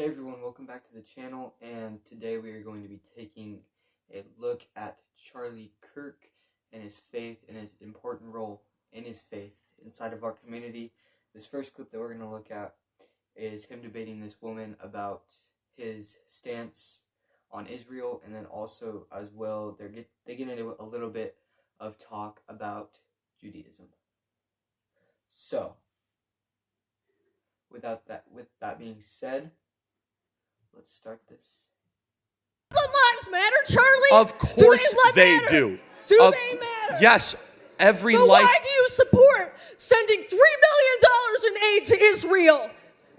Hey everyone, welcome back to the channel, and today we are going to be taking a look at Charlie Kirk and his faith and his important role in his faith inside of our community. This first clip that we're going to look at is him debating this woman about his stance on Israel, and then also as well they get into a little bit of talk about Judaism. So, with that being said, let's start this. Lives matter, Charlie? Of course they do. Do they matter? Yes, every so life. Why do you support sending $3 billion in aid to Israel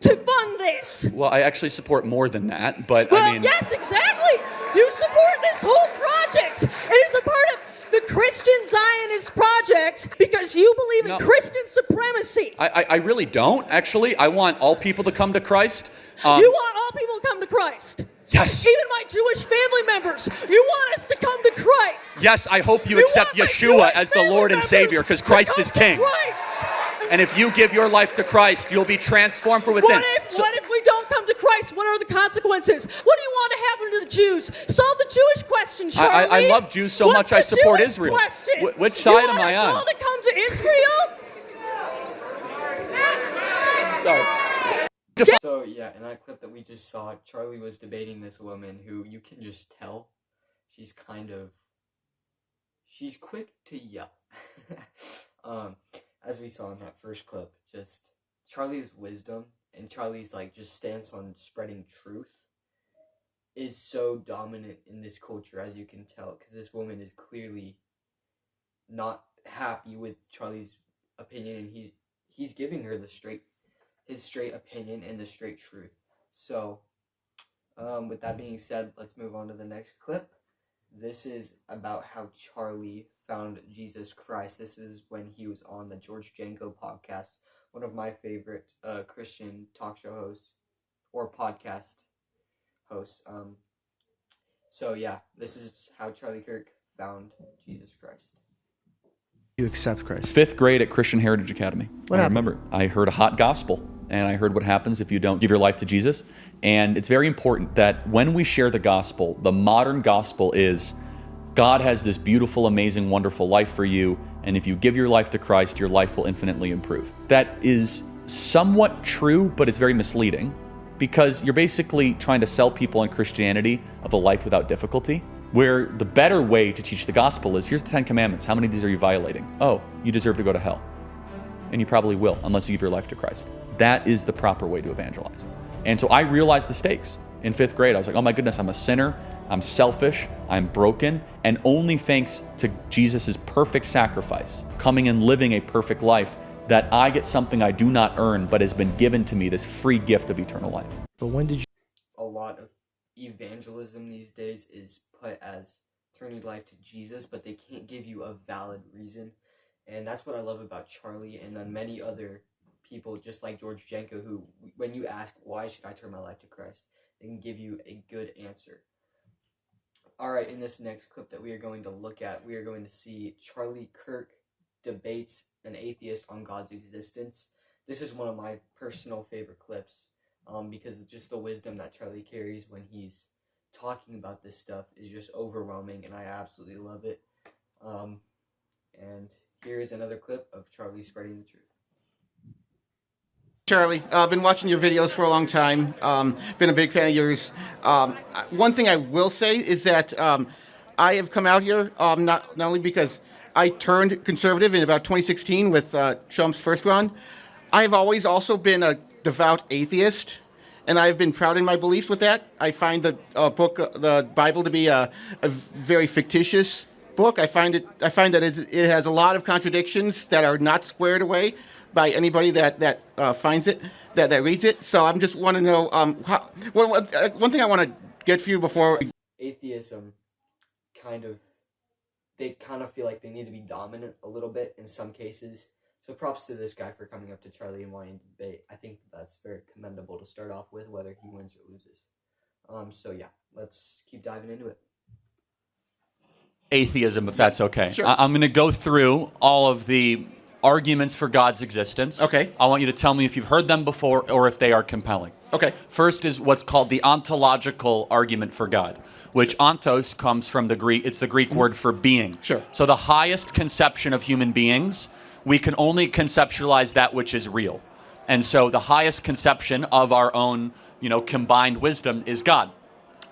to fund this? Well, I actually support more than that, but well, I mean. Yes, exactly. You support this whole project. It is a part of the Christian Zionist project because you believe in Christian supremacy. I really don't, actually. I want all people to come to Christ. You want all people to come to Christ? Yes. Even my Jewish family members. You want us to come to Christ? Yes, I hope you accept Yeshua as the Lord and Savior, because Christ is King. And if you give your life to Christ, you'll be transformed from within. What if we don't come to Christ? What are the consequences? What do you want to happen to the Jews? Solve the Jewish question, Charlie. I love Jews so much I support Israel. Which side am I on? You want us all to come to Israel? Sorry. So yeah, in that clip that we just saw, Charlie was debating this woman who you can just tell she's quick to yell. As we saw in that first clip, just Charlie's wisdom and Charlie's just stance on spreading truth is so dominant in this culture, as you can tell, because this woman is clearly not happy with Charlie's opinion, and he's giving her his straight opinion and the straight truth. So, with that being said, let's move on to the next clip. This is about how Charlie found Jesus Christ. This is when he was on the George Janko podcast, one of my favorite Christian talk show hosts or podcast hosts. So yeah, this is how Charlie Kirk found Jesus Christ. You accept Christ. 5th grade at Christian Heritage Academy. What happened? Remember, I heard a hot gospel, and I heard what happens if you don't give your life to Jesus. And it's very important that when we share the gospel, the modern gospel is God has this beautiful, amazing, wonderful life for you, and if you give your life to Christ, your life will infinitely improve. That is somewhat true, but it's very misleading, because you're basically trying to sell people in Christianity of a life without difficulty, where the better way to teach the gospel is, here's the 10 commandments. How many of these are you violating? Oh, you deserve to go to hell. And you probably will, unless you give your life to Christ. That is the proper way to evangelize. And so I realized the stakes in 5th grade. I was like, oh my goodness, I'm a sinner. I'm selfish. I'm broken. And only thanks to Jesus' perfect sacrifice, coming and living a perfect life, that I get something I do not earn, but has been given to me, this free gift of eternal life. But when did you... A lot of evangelism these days is put as turning your life to Jesus, but they can't give you a valid reason. And that's what I love about Charlie and then many other people, just like George Janko, who, when you ask, why should I turn my life to Christ, they can give you a good answer. Alright, in this next clip that we are going to look at, we are going to see Charlie Kirk debates an atheist on God's existence. This is one of my personal favorite clips, because just the wisdom that Charlie carries when he's talking about this stuff is just overwhelming, and I absolutely love it. And here is another clip of Charlie spreading the truth. Charlie, I've been watching your videos for a long time. Been a big fan of yours. One thing I will say is that I have come out here not only because I turned conservative in about 2016 with Trump's first run. I've always also been a devout atheist, and I've been proud in my beliefs with that. I find the the Bible, to be a very fictitious book. I find that it has a lot of contradictions that are not squared away by anybody that finds it, that reads it. So I'm just want to know one thing I want to get for you before. Atheism they kind of feel like they need to be dominant a little bit in some cases. So props to this guy for coming up to Charlie and wanting to debate. I think that's very commendable to start off with, whether he wins or loses. So yeah, let's keep diving into it. Atheism, if that's okay. Sure. I'm going to go through all of the arguments for God's existence. Okay. I want you to tell me if you've heard them before or if they are compelling. Okay. First is what's called the ontological argument for God, which ontos comes from the Greek. It's the Greek word for being. Sure. So the highest conception of human beings, we can only conceptualize that which is real. And so the highest conception of our own, combined wisdom is God.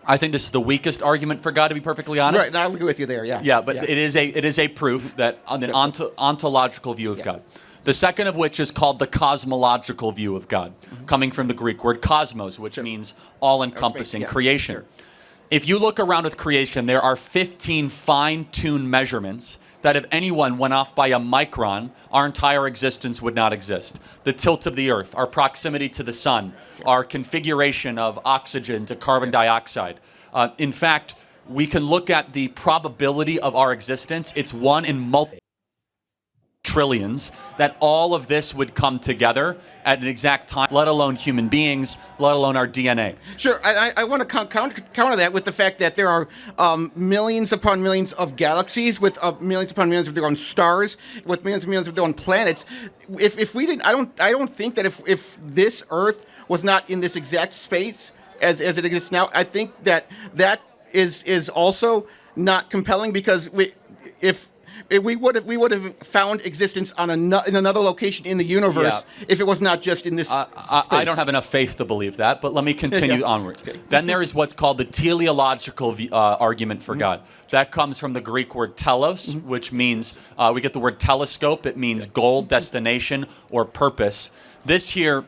I think this is the weakest argument for God, to be perfectly honest. Right, I'll agree with you there, yeah. Yeah, but it is a proof that on an ontological view of God. The second of which is called the cosmological view of God, coming from the Greek word cosmos, which means all-encompassing creation. Sure. If you look around with creation, there are 15 fine-tuned measurements that if anyone went off by a micron, our entire existence would not exist. The tilt of the earth, our proximity to the sun, our configuration of oxygen to carbon dioxide. In fact, we can look at the probability of our existence. It's 1 in trillions that all of this would come together at an exact time, let alone human beings, let alone our DNA. Sure, I want to counter that with the fact that there are millions upon millions of galaxies with millions upon millions of their own stars, with millions and millions of their own planets. If we didn't, I don't think that if this Earth was not in this exact space as it exists now, I think that is also not compelling, because we would have found existence on in another location in the universe if it was not just in this space. I don't have enough faith to believe that, but let me continue onwards. Okay. Then there is what's called the teleological argument for God. That comes from the Greek word telos, which means, we get the word telescope. It means goal, destination, or purpose. This here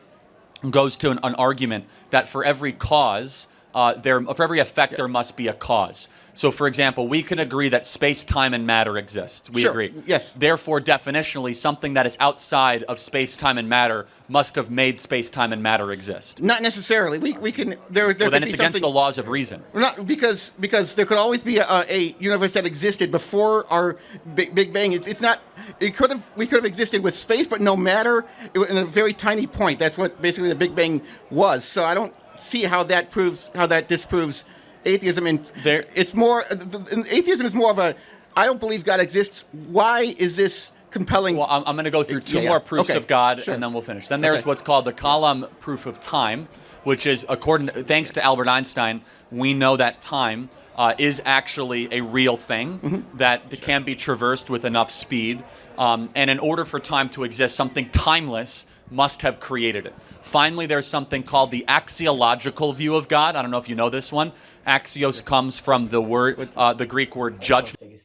goes to an argument that for every cause, for every effect, there must be a cause. So, for example, we can agree that space, time, and matter exists. We agree. Yes. Therefore, definitionally, something that is outside of space, time, and matter must have made space, time, and matter exist. Not necessarily. We can. There Well, could then be it's against something, the laws of reason. Not because there could always be a universe that existed before our Big Bang. It's not. We could have existed with space, but no matter in a very tiny point. That's what basically the Big Bang was. So I don't see how that disproves atheism. And it's more. Atheism is more of a, I don't believe God exists. Why is this compelling? Well, I'm going to go through two more proofs of God, and then we'll finish. Then there's what's called the column proof of time, which is thanks to Albert Einstein, we know that time is actually a real thing that can be traversed with enough speed. And in order for time to exist, something timeless must have created it. Finally, there's something called the axiological view of God. I don't know if you know this one. Axios comes from the word, the Greek word judgment.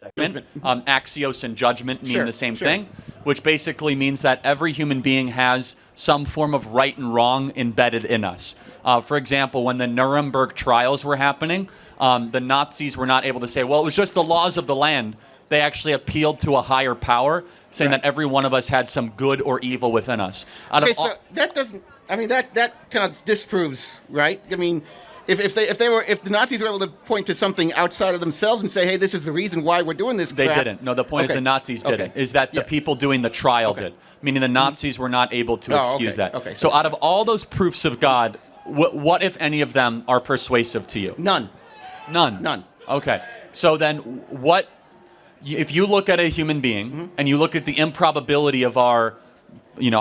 Axios and judgment mean the same thing, which basically means that every human being has some form of right and wrong embedded in us. For example, when the Nuremberg trials were happening, the Nazis were not able to say, well, it was just the laws of the land. They actually appealed to a higher power, saying that every one of us had some good or evil within us. So that doesn't. I mean, that kind of disproves, right? I mean, if the Nazis were able to point to something outside of themselves and say, hey, this is the reason why we're doing this. They didn't. No, the point is the Nazis didn't. Is that the people doing the trial did? Meaning the Nazis were not able to excuse that. Okay. So out of all those proofs of God, what if any of them are persuasive to you? None. Okay. So then what? If you look at a human being and you look at the improbability of our,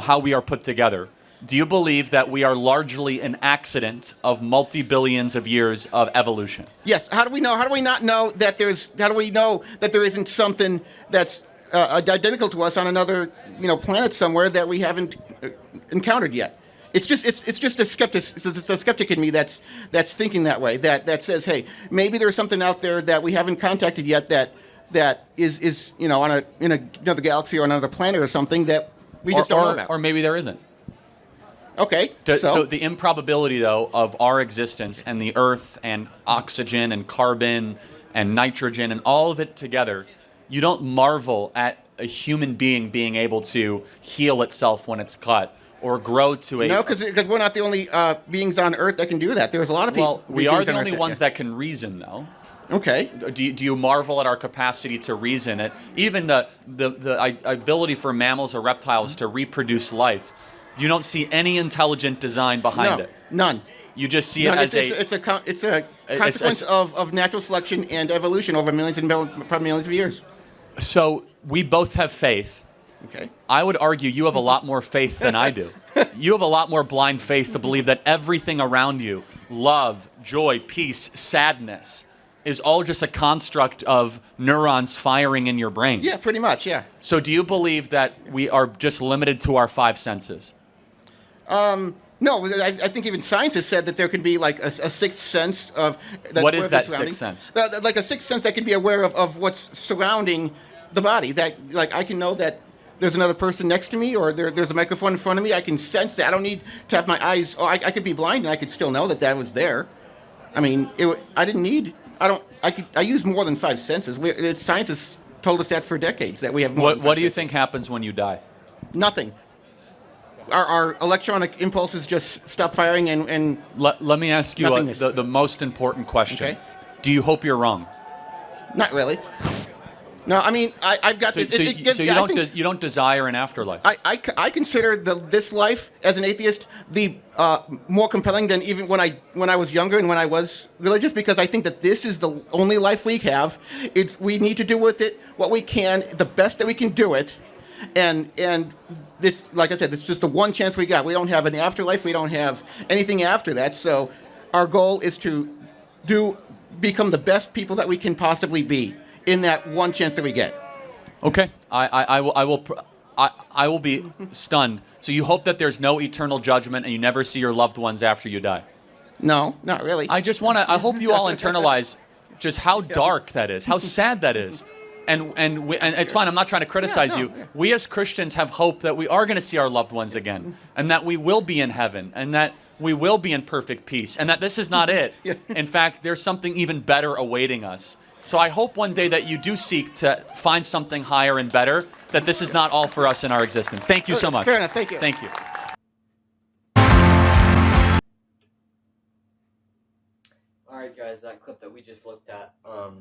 how we are put together, do you believe that we are largely an accident of multi-billions of years of evolution? Yes. How do we know? How do we not know that how do we know that there isn't something that's identical to us on another, planet somewhere that we haven't encountered yet? It's just a skeptic in me that's thinking that way. That says, hey, maybe there's something out there that we haven't contacted yet that is in another galaxy or another planet or something that we just don't know about. Or maybe there isn't. Okay. So the improbability, though, of our existence and the Earth and oxygen and carbon and nitrogen and all of it together, you don't marvel at a human being being able to heal itself when it's cut or grow to a... No, because we're not the only beings on Earth that can do that. There's a lot of people... Well, we are the only ones that can reason, though. Okay. Do you marvel at our capacity to reason it? Even the ability for mammals or reptiles to reproduce life. You don't see any intelligent design behind it. None. You just see it as it's a consequence of natural selection and evolution over millions of years. So we both have faith Okay. I would argue you have a lot more faith than I do. You have a lot more blind faith to believe that everything around you, love, joy, peace, sadness, is all just a construct of neurons firing in your brain. Yeah, pretty much, yeah. So do you believe that we are just limited to our five senses? No, I think even science has said that there can be like a sixth sense of What is that sixth sense? Like a sixth sense that can be aware of what's surrounding the body. That like I can know that there's another person next to me, or there's a microphone in front of me. I can sense that. I don't need to have my eyes. Oh, I could be blind and I could still know that that was there. I mean, I didn't need. I use more than five senses. Science has told us that for decades that we have more. What do you think happens when you die? Nothing. Our electronic impulses just stop firing and Let me ask you the most important question. Okay. Do you hope you're wrong? Not really. No, I mean I've got this. So you don't desire an afterlife. I consider this life as an atheist the more compelling than even when I was younger and when I was religious, because I think that this is the only life we have. We need to do with it what we can, the best that we can do it. And it's like I said, it's just the one chance we got. We don't have an afterlife. We don't have anything after that. So our goal is to become the best people that we can possibly be in that one chance that we get. Okay, I will be stunned. So you hope that there's no eternal judgment and you never see your loved ones after you die? No, not really. I hope you all internalize just how dark that is, how sad that is. And it's fine. I'm not trying to criticize you. Yeah. We as Christians have hope that we are going to see our loved ones again, and that we will be in heaven, and that we will be in perfect peace, and that this is not it. Yeah. In fact, there's something even better awaiting us. So I hope one day that you do seek to find something higher and better, that this is not all for us in our existence. Thank you so much. Fair enough. Thank you. Thank you. All right, guys, that clip that we just looked at, that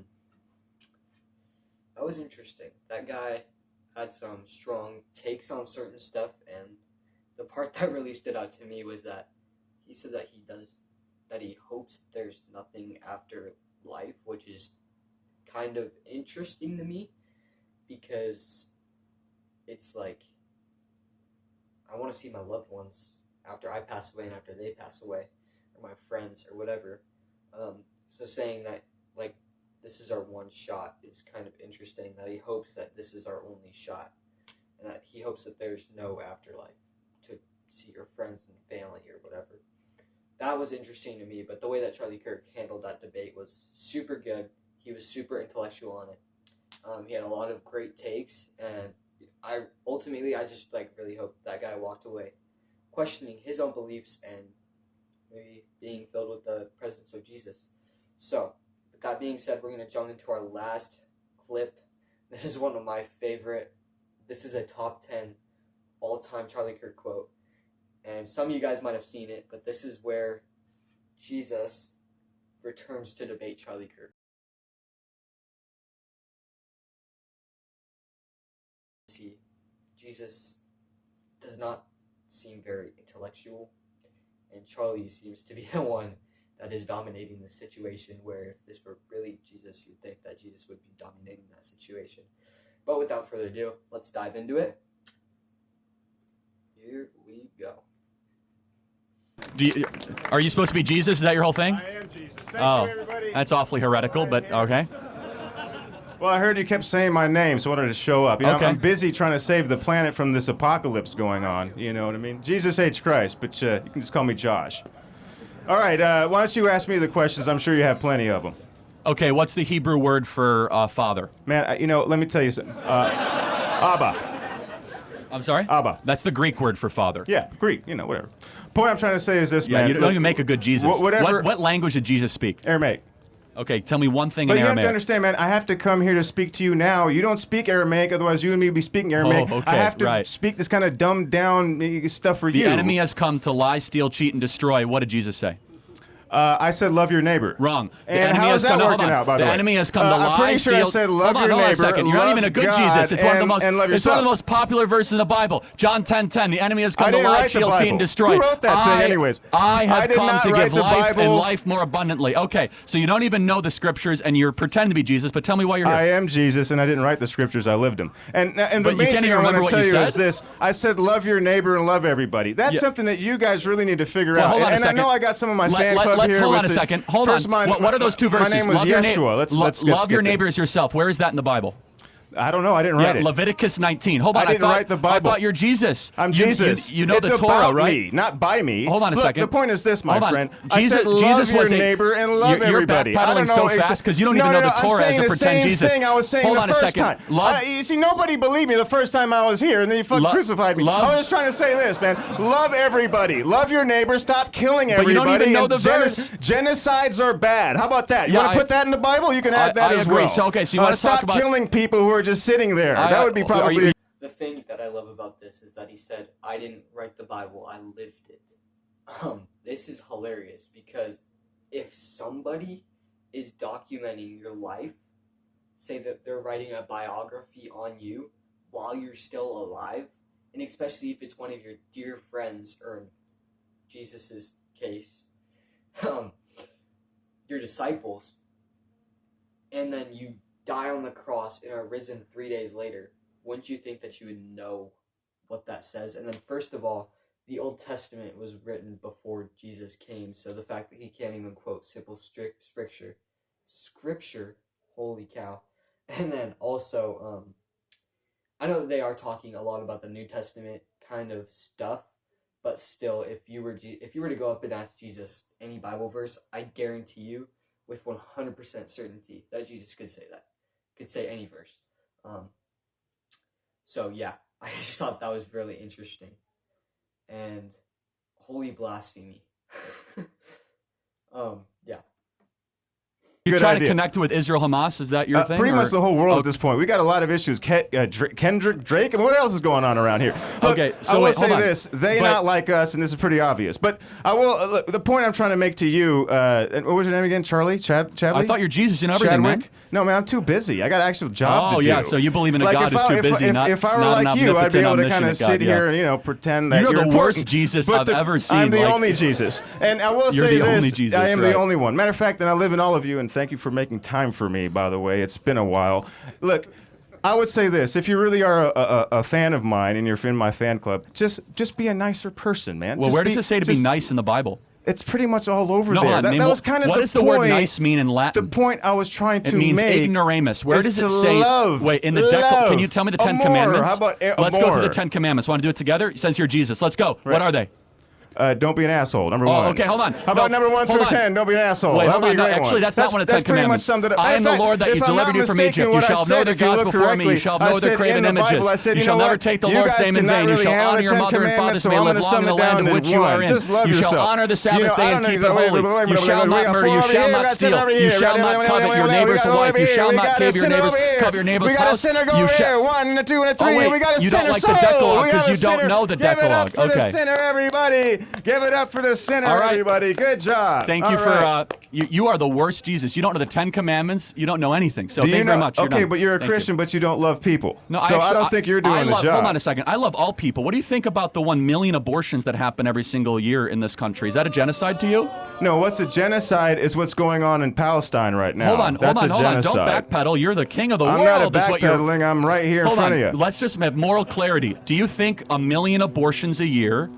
was interesting. That guy had some strong takes on certain stuff, and the part that really stood out to me was that he said that he hopes there's nothing after life, which is kind of interesting to me, because it's like I want to see my loved ones after I pass away and after they pass away, or my friends or whatever. So saying that like this is our one shot is kind of interesting, that he hopes that this is our only shot, and that he hopes that there's no afterlife to see your friends and family or whatever. That was interesting to me, but the way that Charlie Kirk handled that debate was super good. He was super intellectual on it. He had a lot of great takes, and I just like really hope that guy walked away questioning his own beliefs and maybe being filled with the presence of Jesus. So, with that being said, we're going to jump into our last clip. This is one of my favorite. This is a top 10 all-time Charlie Kirk quote. And some of you guys might have seen it, but this is where Jesus returns to debate Charlie Kirk. See, Jesus does not seem very intellectual, and Charlie seems to be the one that is dominating the situation, where if this were really Jesus, you'd think that Jesus would be dominating that situation. But without further ado, let's dive into it. Here we go. Are you supposed to be Jesus? Is that your whole thing? I am Jesus. Thank you, everybody. That's awfully heretical, but okay. Well, I heard you kept saying my name, so I wanted to show up. You know, Okay. I'm busy trying to save the planet from this apocalypse going on. You know what I mean? Jesus hates Christ, but you can just call me Josh. All right, why don't you ask me the questions? I'm sure you have plenty of them. Okay, what's the Hebrew word for father? Man, let me tell you something. Abba. I'm sorry? Abba. That's the Greek word for father. Yeah, Greek, whatever. Point I'm trying to say is this, Yeah, man. you don't even make a good Jesus. Whatever. What language did Jesus speak? Aramaic. Okay, tell me one thing But in you have Aramaic. to understand, man, I have to come here to speak to you now. You don't speak Aramaic, otherwise you and me would be speaking Aramaic. Oh, okay, I have to right. speak this kind of dumbed down stuff for The you. enemy has come to lie, steal, cheat, and destroy. What did Jesus say? I said love your neighbor. Wrong. And how is that working out, by the way? The enemy has come to lie, I'm pretty sure steal. I said love your Hold on neighbor, a second. You're not even a good love Jesus. It's one of the God, most. and love It's one of yourself. the most popular verses in the Bible. John 10:10. The enemy has come I to didn't lie, write the steal, steal, and Bible. destroy. Who wrote that thing, anyways? I have did come not to write give the life and Bible. life more abundantly. Okay, so you don't even know the scriptures, and you're pretending to be Jesus. But tell me why you're here. I am Jesus, and I didn't write the scriptures. I lived them. And the But you main can't thing even I want remember to what tell you you said? is this. I said love your neighbor and love everybody. That's Yeah. something that you guys really need to figure Well, out. hold on a And I second. know I got some of my fan club let's here. hold with on a the- second. Hold First, on. What are those two verses? My name was Love your Yeshua. Let's love your skip neighbor it. as yourself. Where is that in the Bible? I don't know. I didn't write it. Leviticus 19. Hold on. I didn't write the Bible. I thought you're Jesus. I'm Jesus. You know it's the Torah, about right? me, not by me. Hold on a Look, second. The point is this, my Hold on. friend. Jesus, I said love Jesus your was a, neighbor and love you're everybody. I don't backpedaling know. so fast because you don't even know the Torah as a I'm pretend saying the Jesus. same thing I was saying Hold the on a first second. time. You see, nobody believed me the first time I was here, and then you fucking crucified me. I was just trying to say this, man. Love everybody. Love your neighbor. Stop killing everybody. But you don't even know the verse. Genocides are bad. How about that? You Yeah, want to put that in the Bible? You can add that as agree. well. So, okay, so you want to talk stop about killing people who are just sitting there. That would be probably. The thing that I love about this is that he said, I didn't write the Bible, I lived it. This is hilarious because if somebody is documenting your life, say that they're writing a biography on you while you're still alive, and especially if it's one of your dear friends, or in Jesus' case, your disciples, and then you die on the cross and are risen 3 days later, wouldn't you think that you would know what that says? And then first of all, the Old Testament was written before Jesus came, so the fact that he can't even quote simple scripture, holy cow. And then also, I know that they are talking a lot about the New Testament kind of stuff, but still, if you were to go up and ask Jesus any Bible verse, I guarantee you with 100% certainty that Jesus could say that. Could say any verse. So yeah, I just thought that was really interesting. And holy blasphemy. Yeah. You're Good trying idea. to connect with Israel Hamas? Is that your thing? Pretty much the whole world Oh. at this point. We got a lot of issues. Kendrick, Drake, and what else is going on around here? Look, Okay, so I will wait, hold say on. this: they But- not like us, and this is pretty obvious. But I will. Look, the point I'm trying to make to you. And what was your name again? Charlie? Chadley? I thought you're Jesus. You know everything, man. Chadwick? No, man, I'm too busy. I got an actual job to do. Oh, yeah, so you believe in a God who's too busy, if I were not like an you, I'd be able to omnipotent, kind of omniscient sit God, yeah. here and pretend that You're the important. worst Jesus But I've ever seen. I'm the like- only Jesus, and I will You're say the this: only Jesus, I am right. the only one. Matter of fact, and I live in all of you, and thank you for making time for me. By the way, it's been a while. Look, I would say this: if you really are a fan of mine and you're in my fan club, just be a nicer person, man. Well, Just where does it say to be nice in the Bible? It's pretty much all over No, there. hold on, That name was kind of what the does the point. word nice mean in Latin? The point I was trying to It means make. ignoramus. Where is does it to say? love, Wait, in the love, can you tell me the 10 amor. Commandments? How about Let's go through the amor? 10 Commandments. Want to do it together? Since you're Jesus, let's go. Right. What are they? Don't be an asshole. Number Oh, one. okay, hold on. How about No, number 1 hold through on. 10? Don't be an asshole. Wait, That hold would on. be a No, great actually, one. that's not one of the 10 pretty much Commandments. summed it up. I am the Lord that you if I'm delivered not you from mistaken, Egypt. You what I shall have no said, other if you gods look before me. You correctly, shall have I no other said graven in the images. Bible, I said, You you shall know never what? take the You Lord's guys name in cannot vain. You really shall handle honor the your 10 mother and father, Commandments, so so may I'm live gonna long sum in the it down land in to which you are one. in. Just love You shall yourself. honor the Sabbath You know, day I and don't keep know it exactly holy. what You shall not murder. You shall not steal. You shall not covet your neighbor's wife. You shall not covet your neighbor's We got a house. sinner go You over here. shall. 1 and a 2 and a 3. Oh, wait, We got a you sinner don't like the soul. Decalogue We got because a you don't sinner. know the Give it up Decalogue. for the Okay. sinner, everybody. Give it up for the sinner, All right. everybody. Good job. Thank you All for right. you are the worst Jesus. You don't know the 10 Commandments. You don't know anything. So Do thank you you very know? much. You're Okay, done. but you're a Thank Christian, you. but you don't love people. No, so I don't think you're doing the job. Hold on a second. I love all people. What do you think about the 1 million abortions that happen every single year in this country? Is that a genocide to you? No, what's a genocide is what's going on in Palestine right now. Hold on. That's a Don't genocide. backpedal. You're the king of the I'm world. not is what you're. backpedaling. I'm right here in Hold front on. of you. Let's just have moral clarity. Do you think 1 million abortions a year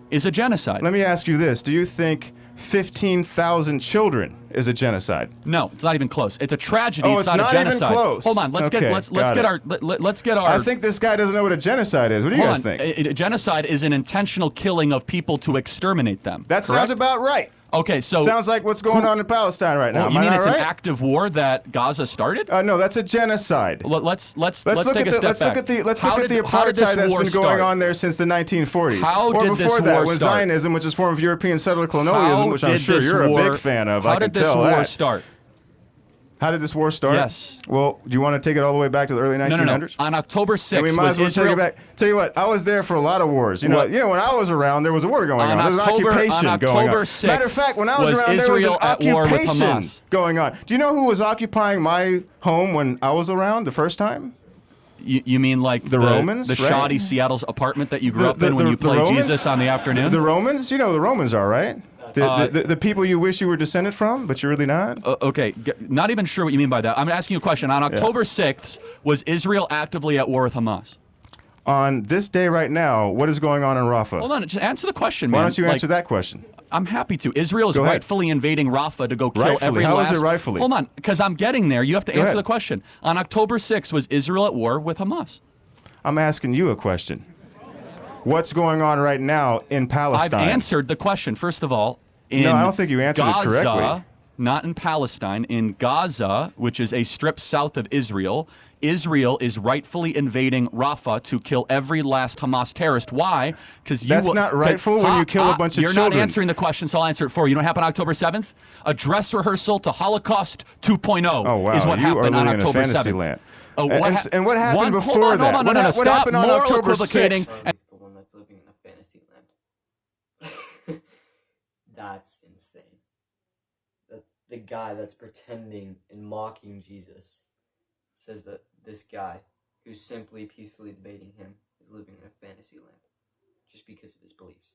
is a genocide? Let me ask you this. Do you think 15,000 children is a genocide? No, it's not even close. It's a tragedy. Oh, it's not a even genocide. close. Hold on. Let's Okay, get our. I think this guy doesn't know what a genocide is. What do you guys Hold on. think? A genocide is an intentional killing of people to exterminate them. That sounds correct? about right. Okay, so Sounds like what's going on in Palestine right now. well, Am you I mean not it's right? an active war that Gaza started? No, that's a genocide. Let's Look take at a the step let's back. look at the let's How look at the did- how did this apartheid that's war been going start? on there since the 1940s. How or did before this that, war when start? Zionism, which is a form of European settler colonialism, which I'm sure you're a big fan of. How I can did this tell war that. start? How did this war start? Yes. Well, do you want to take it all the way back to the early 1900s? No. On October 6th, and we might as well Israel... take it back. Tell you what, I was there for a lot of wars. You know, when I was around, there was a war going on. There was an occupation going on. 6th, Matter of fact, when I was around, there was an occupation going on. Do you know who was occupying my home when I was around the first time? You mean like the Romans? The right? shoddy Seattle's apartment that you grew up in when you played Jesus on the afternoon? The Romans? You know who the Romans are, right? The people you wish you were descended from, but you're really not? Okay, not even sure what you mean by that. I'm asking you a question. On October 6th, was Israel actively at war with Hamas? On this day right now, what is going on in Rafah? Hold on, just answer the question, man. Why don't you answer that question? I'm happy to. Israel is rightfully invading Rafah to go kill every last... How is it rightfully? Hold on, because I'm getting there. You have to answer the question. On October 6th, was Israel at war with Hamas? I'm asking you a question. What's going on right now in Palestine? I've answered the question. First of all, no, I don't think you answered it correctly. Not in Palestine, in Gaza, which is a strip south of Israel, Israel is rightfully invading Rafah to kill every last Hamas terrorist. Why? Because that's not rightful when you kill a bunch of children. You're not answering the question, so I'll answer it for you. You know what happened on October 7th? A dress rehearsal to Holocaust 2.0 is what happened on October 7th. Land. And what happened before that? Hold on, no. What happened on October 6th? The one that's living in a fantasy land. That's insane. The guy that's pretending and mocking Jesus says that this guy who's simply peacefully debating him is living in a fantasy land just because of his beliefs,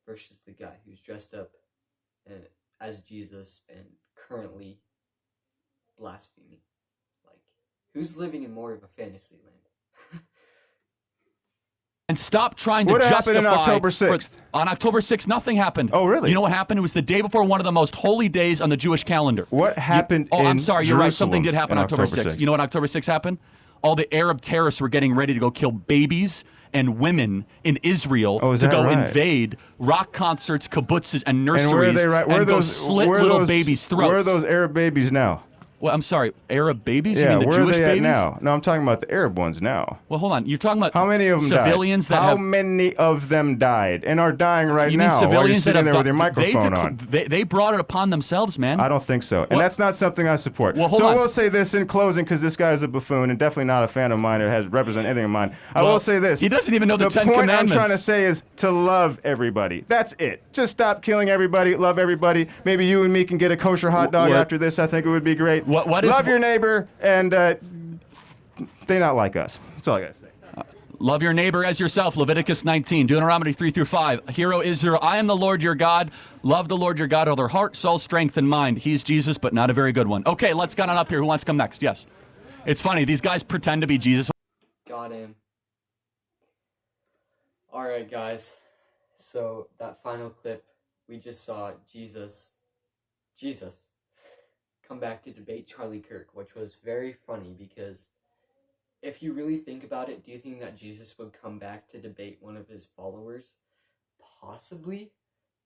versus the guy who's dressed up as Jesus and currently blaspheming. Like, who's living in more of a fantasy land? And stop trying to justify... What happened on October 6th? On October 6th, nothing happened. Oh, really? You know what happened? It was the day before one of the most holy days on the Jewish calendar. What happened in I'm sorry, you're right. Something did happen on October 6th. You know what October 6th happened? All the Arab terrorists were getting ready to go kill babies and women in Israel to go invade rock concerts, kibbutzes, and nurseries and go slit little babies' throats. Where are those Arab babies now? Well, I'm sorry, Arab babies? Yeah, you mean the where Jewish are they babies? at now? No, I'm talking about the Arab ones now. Well, hold on. You're talking about how many of them civilians died? That How many of them died and are dying right you now? Mean civilians while you're sitting that there with your microphone on. They brought it upon themselves, man. I don't think so, and that's not something I support. Well, I will say this in closing, because this guy is a buffoon and definitely not a fan of mine or has represented anything of mine. I will say this: he doesn't even know the Ten Commandments. The point I'm trying to say is to love everybody. That's it. Just stop killing everybody. Love everybody. Maybe you and me can get a kosher hot dog after this. I think it would be great. Love your neighbor and. They not like us. That's all I gotta say. Love your neighbor as yourself. Leviticus 19, Deuteronomy 3-5. Hero Israel, I am the Lord your God. Love the Lord your God with their heart, soul, strength, and mind. He's Jesus, but not a very good one. Okay, let's get on up here. Who wants to come next? Yes. It's funny. These guys pretend to be Jesus. Got him. All right, guys. So that final clip, we just saw Jesus come back to debate Charlie Kirk, which was very funny because if you really think about it, do you think that Jesus would come back to debate one of his followers? Possibly,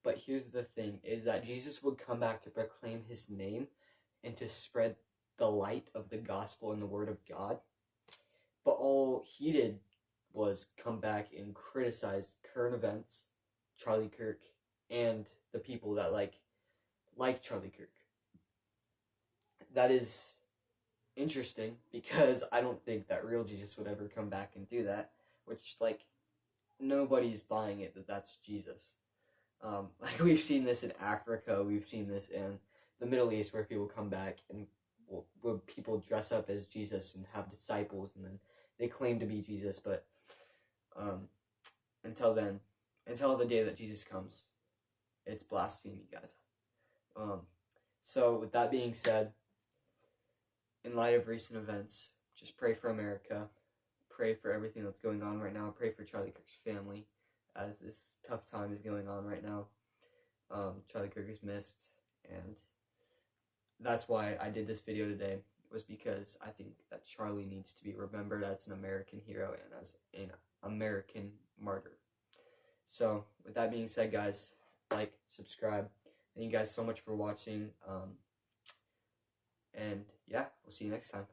but here's the thing, is that Jesus would come back to proclaim his name and to spread the light of the gospel and the word of God. But all he did was come back and criticize current events, Charlie Kirk, and the people that like Charlie Kirk. That is interesting because I don't think that real Jesus would ever come back and do that, which, like, nobody's buying it that that's Jesus. Like, we've seen this in Africa, we've seen this in the Middle East where people come back and where people dress up as Jesus and have disciples and then they claim to be Jesus, but until the day that Jesus comes, it's blasphemy, guys. So with that being said, in light of recent events, just pray for America. Pray for everything that's going on right now. Pray for Charlie Kirk's family as this tough time is going on right now. Charlie Kirk is missed, and that's why I did this video today, was because I think that Charlie needs to be remembered as an American hero and as an American martyr. So, with that being said, guys, like, subscribe. Thank you guys so much for watching. And yeah, we'll see you next time.